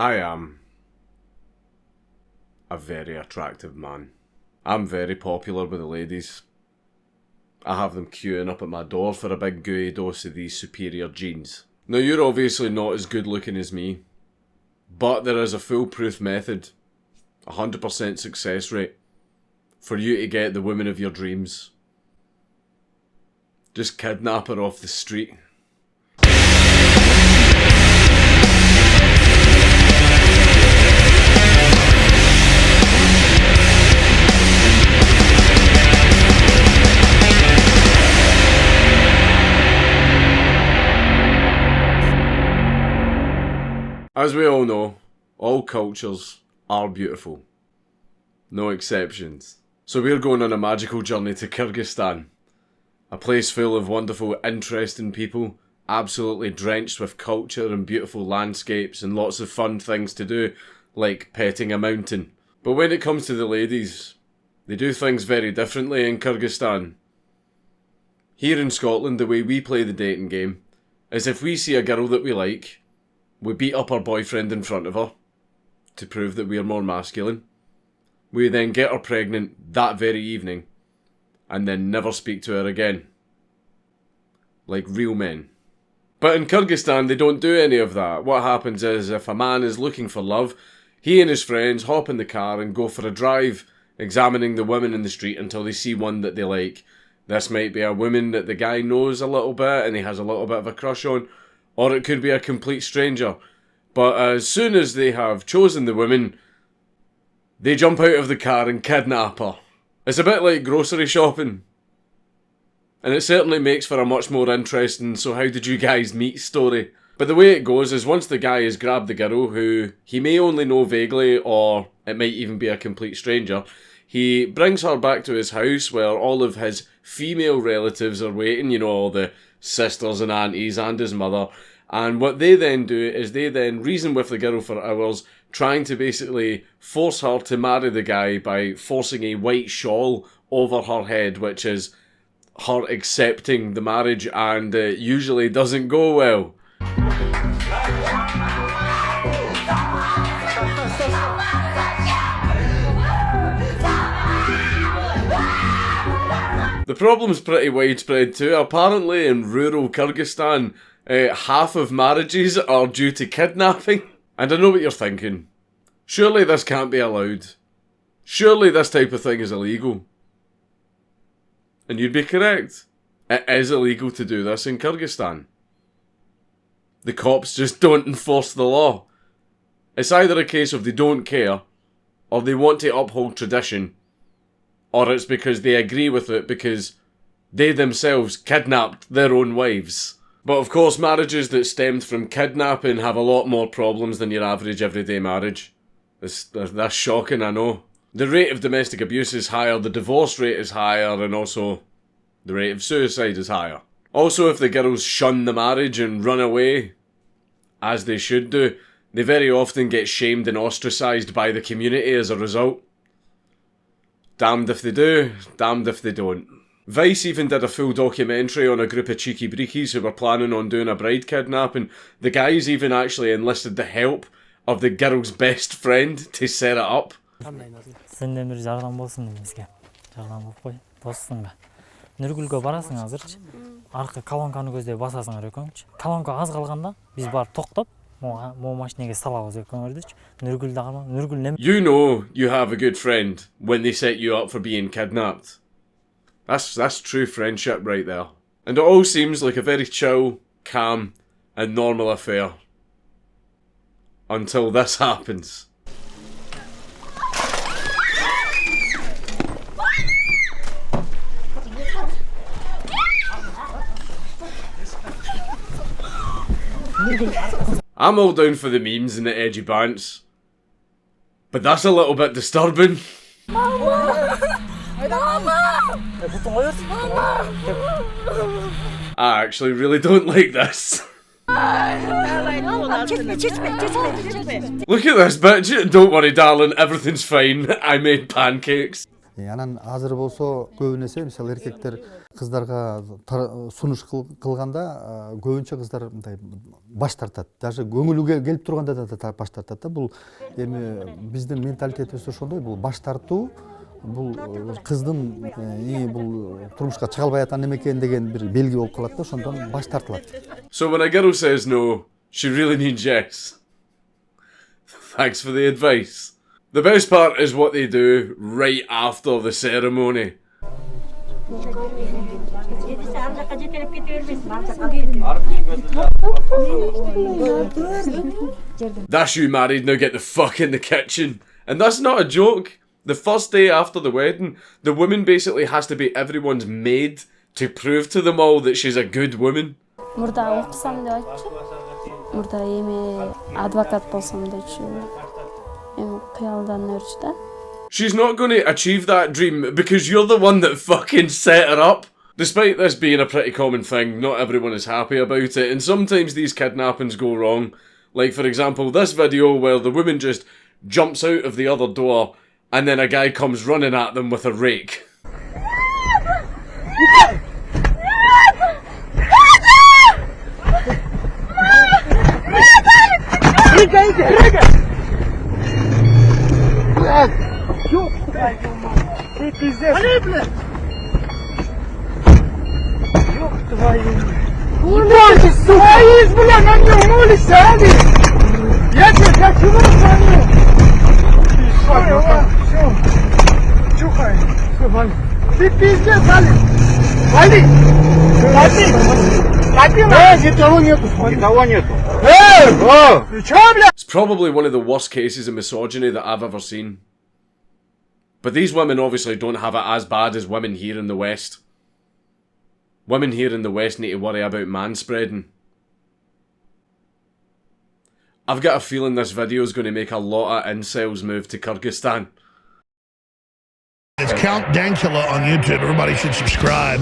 I am a very attractive man. I'm very popular with the ladies. I have them queuing up at my door for a big gooey dose of these superior genes. Now, you're obviously not as good looking as me, but there is a foolproof method, 100% success rate, for you to get the woman of your dreams. Just kidnap her off the street. As we all know, all cultures are beautiful. No exceptions. So we're going on a magical journey to Kyrgyzstan. A place full of wonderful, interesting people, absolutely drenched with culture and beautiful landscapes and lots of fun things to do, like petting a mountain. But when it comes to the ladies, they do things very differently in Kyrgyzstan. Here in Scotland, the way we play the dating game is if we see a girl that we like, we beat up our boyfriend in front of her to prove that we are more masculine. We then get her pregnant that very evening and then never speak to her again. Like real men. But in Kyrgyzstan they don't do any of that. What happens is if a man is looking for love, he and his friends hop in the car and go for a drive, examining the women in the street until they see one that they like. This might be a woman that the guy knows a little bit and he has a little bit of a crush on, or it could be a complete stranger. But as soon as they have chosen the woman, they jump out of the car and kidnap her. It's a bit like grocery shopping. And it certainly makes for a much more interesting "so how did you guys meet" story. But the way it goes is once the guy has grabbed the girl, who he may only know vaguely, or it might even be a complete stranger, he brings her back to his house where all of his female relatives are waiting, you know, all the sisters and aunties and his mother. And what they then do is they then reason with the girl for hours, trying to basically force her to marry the guy by forcing a white shawl over her head, which is her accepting the marriage, and it usually doesn't go well. The problem's pretty widespread too. Apparently in rural Kyrgyzstan, half of marriages are due to kidnapping. And I know what you're thinking. Surely this can't be allowed. Surely this type of thing is illegal. And you'd be correct. It is illegal to do this in Kyrgyzstan. The cops just don't enforce the law. It's either a case of they don't care, or they want to uphold tradition, or it's because they agree with it because they themselves kidnapped their own wives. But of course, marriages that stemmed from kidnapping have a lot more problems than your average everyday marriage. That's shocking, I know. The rate of domestic abuse is higher, the divorce rate is higher, and also the rate of suicide is higher. Also, if the girls shun the marriage and run away, as they should do, they very often get shamed and ostracised by the community as a result. Damned if they do, damned if they don't. Vice even did a full documentary on a group of cheeky breekies who were planning on doing a bride kidnapping. The guys even actually enlisted the help of the girl's best friend to set it up. Сенден бір жардам болсын бізге. Жардам болып қой. Досысың ба? Нұргүлге барасың азырчы. Арқы колонканы көздеп басасыңар екеуіңчі. Колонка аз қалғанда біз барып тоқтап, мо машинеге салабыз екеуіңердечі. Нұргүлді қалма. Нұргүл не? You know you have a good friend when they set you up for being kidnapped. That's true friendship right there. And it all seems like a very chill, calm, and normal affair. Until this happens. I'm all down for the memes and the edgy bants, but that's a little bit disturbing. I actually really don't like this. Look at this bitch. Don't worry darling, everything's fine. I made pancakes. Анан азыр болсо көбүнесе мисалы эркектер кыздарга сунуш кылганда көбүнчө кыздар мындай баш тартат. Даже көңүлү келип турганда да баш тартат да. Бул эми биздин менталитетибиз ошондой. Бул баш тартуу бул кыздын бул турмушка чыга албай аткан неме экен деген бир белги болуп калат да, ошондон баш тартылат. So when a girl says no, she really means yes. Thanks for the advice. The best part is what they do right after the ceremony. That's you married, now get the fuck in the kitchen. And that's not a joke. The first day after the wedding, the woman basically has to be everyone's maid to prove to them all that she's a good woman. Мурда окусам деп айтчы. Мурда эми адвокат болсом депчи. Эми кыялдан өрчү да. She's not going to achieve that dream because you're the one that fucking set her up. Despite this being a pretty common thing, not everyone is happy about it, and sometimes these kidnappings go wrong. Like, for example, this video where the woman just jumps out of the other door and then a guy comes running at them with a rake. It's probably one of the worst cases of misogyny that I've ever seen. But these women obviously don't have it as bad as women here in the West. Women here in the West need to worry about manspreading. I've got a feeling this video is going to make a lot of incels move to Kyrgyzstan. It's Count Dankula on YouTube. Everybody should subscribe.